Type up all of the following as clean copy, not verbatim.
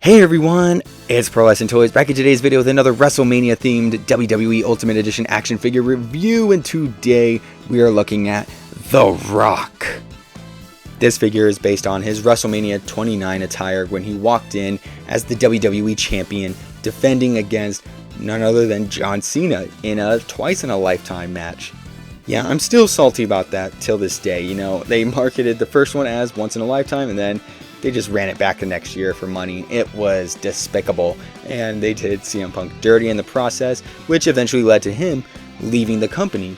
Hey everyone, it's Pearlescent Toys back in today's video with another WrestleMania themed WWE Ultimate Edition action figure review, and today we are looking at The Rock. This figure is based on his WrestleMania 29 attire when he walked in as the WWE Champion, defending against none other than John Cena in a twice-in-a-lifetime match. Yeah, I'm still salty about that till this day. You know, they marketed the first one as once in a lifetime, and then they just ran it back the next year for money. It was despicable, and they did CM Punk dirty in the process, which eventually led to him leaving the company.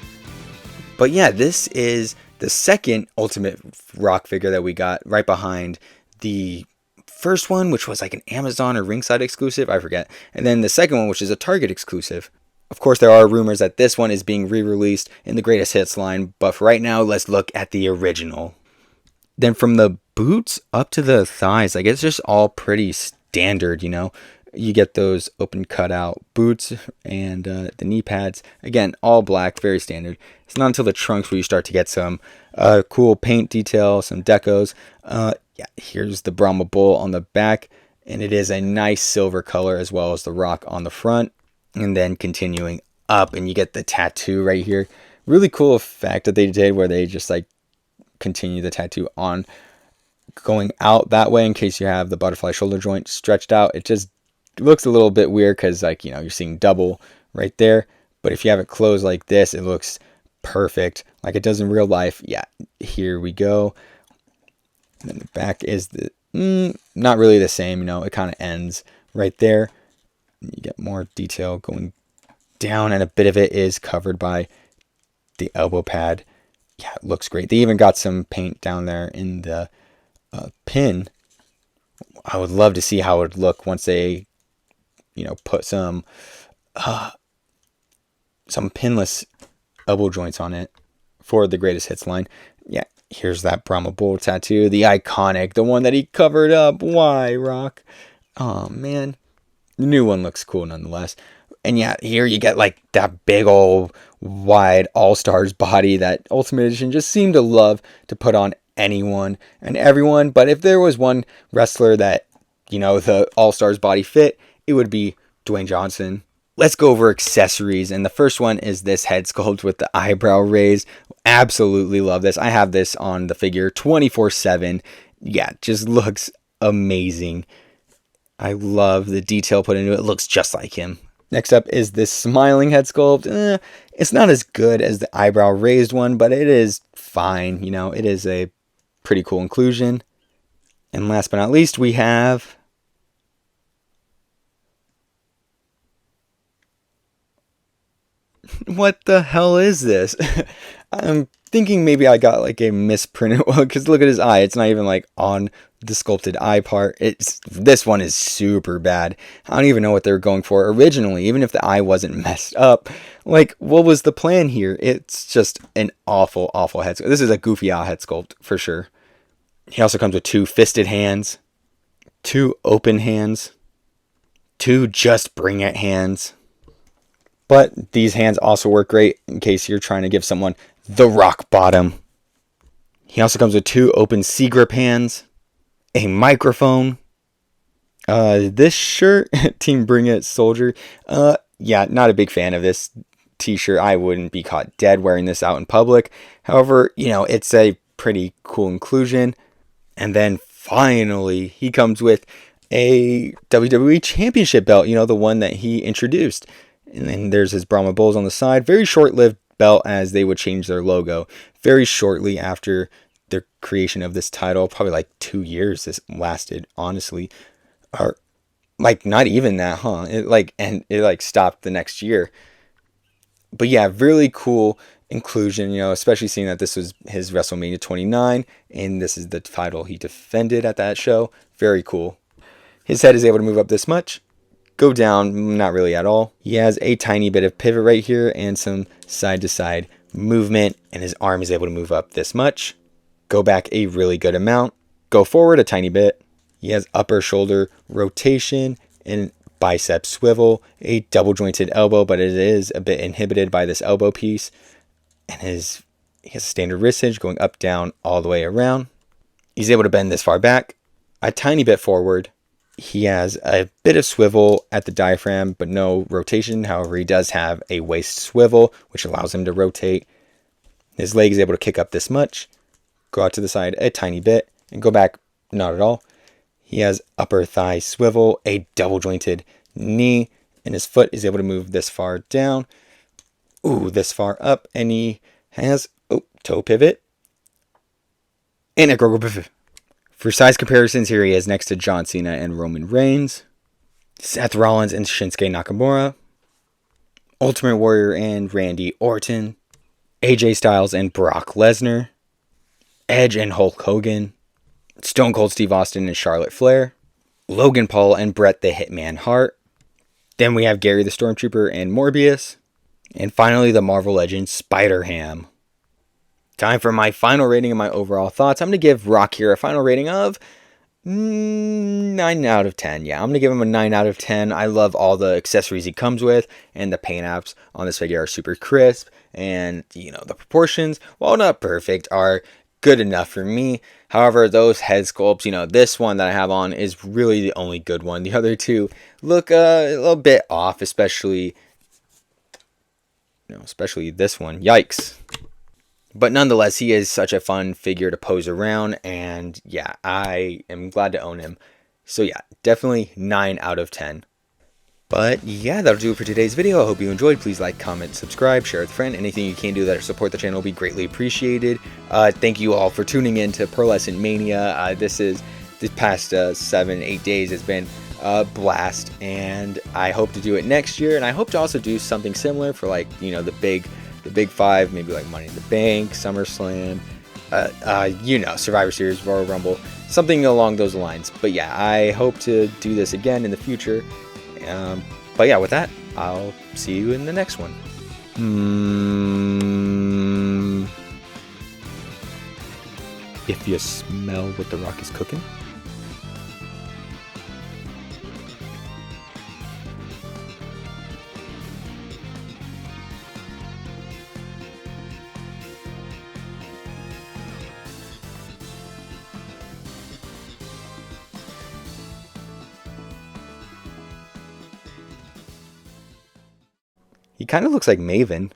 But yeah, this is the second Ultimate Rock figure that we got, right behind the first one, which was like an Amazon or Ringside exclusive, I forget, and then the second one, which is a Target exclusive. Of course, there are rumors that this one is being re-released in the Greatest Hits line, but for right now, let's look at the original. Then from the boots up to the thighs, like, it's just all pretty standard, you know. You get those open cutout boots and the knee pads. Again, all black, very standard. It's not until the trunks where you start to get some cool paint detail, some decos. Yeah, here's the Brahma Bull on the back, and it is a nice silver color, as well as the Rock on the front. And then continuing up, and you get the tattoo right here. Really cool effect that they did, where they just like continue the tattoo on going out that way in case you have the butterfly shoulder joint stretched out. It just looks a little bit weird because, like, you know, you're seeing double right there, but if you have it closed like this, it looks perfect like it does in real life. Yeah, here we go. And then the back is the not really the same, you know, it kind of ends right there. You get more detail going down, and a bit of it is covered by the elbow pad. Yeah, it looks great. They even got some paint down there in the pin. I would love to see how it would look once they, you know, put some pinless elbow joints on it for the Greatest Hits line. Yeah, here's that Brahma Bull tattoo, the iconic, the one that he covered up. Why, Rock? Oh man, the new one looks cool nonetheless. And yeah, here you get like that big old wide All-Stars body that Ultimate Edition just seemed to love to put on anyone and everyone. But if there was one wrestler that, you know, the All-Stars body fit, it would be Dwayne Johnson. Let's go over accessories, and the first one is this head sculpt with the eyebrow raise. Absolutely love this. I have this on the figure 24/7. Yeah, just looks amazing. I love the detail put into it. It looks just like him. Next up is this smiling head sculpt. It's not as good as the eyebrow raised one, but it is fine. You know, it is a pretty cool inclusion. And last but not least, we have what the hell is this? I'm thinking maybe I got like a misprinted one, because look at his eye. It's not even like on the sculpted eye part. This one is super bad. I don't even know what they were going for originally, even if the eye wasn't messed up. Like, what was the plan here? It's just an awful head sculpt. This is a goofy head sculpt for sure. He also comes with 2 fisted hands, 2 open hands, 2 just bring it hands. But these hands also work great in case you're trying to give someone the rock bottom. He also comes with 2 open C-grip hands, a microphone, this shirt, Team Bring It Soldier. Yeah, not a big fan of this t-shirt. I wouldn't be caught dead wearing this out in public. However, you know, it's a pretty cool inclusion. And then finally, he comes with a WWE Championship belt, you know, the one that he introduced. And then there's his Brahma Bulls on the side. Very short-lived belt, as they would change their logo very shortly after the creation of this title. Probably like 2 years this lasted, honestly. Or like not even that, huh? It stopped the next year. But yeah, really cool inclusion, you know, especially seeing that this was his WrestleMania 29 and this is the title he defended at that show. Very cool. His head is able to move up this much. Go down, not really at all. He has a tiny bit of pivot right here and some side-to-side movement, and his arm is able to move up this much. Go back a really good amount. Go forward a tiny bit. He has upper shoulder rotation and bicep swivel, a double jointed elbow, but it is a bit inhibited by this elbow piece. And he has a standard wrist hinge going up, down, all the way around. He's able to bend this far back, a tiny bit forward, He has a bit of swivel at the diaphragm, but no rotation. However, he does have a waist swivel, which allows him to rotate. His leg is able to kick up this much, go out to the side a tiny bit, and go back not at all. He has upper thigh swivel, a double jointed knee, and his foot is able to move this far down, this far up, and he has toe pivot and a gargle pivot. For size comparisons, here he is next to John Cena and Roman Reigns, Seth Rollins and Shinsuke Nakamura, Ultimate Warrior and Randy Orton, AJ Styles and Brock Lesnar, Edge and Hulk Hogan, Stone Cold Steve Austin and Charlotte Flair, Logan Paul and Bret the Hitman Hart. Then we have Gary the Stormtrooper and Morbius. And finally, the Marvel Legend Spider-Ham. Time for my final rating and my overall thoughts. I'm going to give Rock here a final rating of 9 out of 10. Yeah, I'm going to give him a 9 out of 10. I love all the accessories he comes with, and the paint apps on this figure are super crisp. And, the proportions, while not perfect, are good enough for me. However, those head sculpts, this one that I have on is really the only good one. The other two look a little bit off, especially this one. Yikes. But nonetheless, he is such a fun figure to pose around, and yeah, I am glad to own him. So yeah, definitely 9 out of 10. But yeah, that'll do it for today's video. I hope you enjoyed. Please like, comment, subscribe, share with a friend. Anything you can do that to support the channel will be greatly appreciated. Thank you all for tuning in to Pearlescent Mania. This past 7-8 days has been a blast, and I hope to do it next year. And I hope to also do something similar for the big five, maybe like Money in the Bank, SummerSlam, Survivor Series, Royal Rumble, something along those lines. But yeah, I hope to do this again in the future. But yeah, with that, I'll see you in the next one. If you smell what The Rock is cooking. He kind of looks like Maven.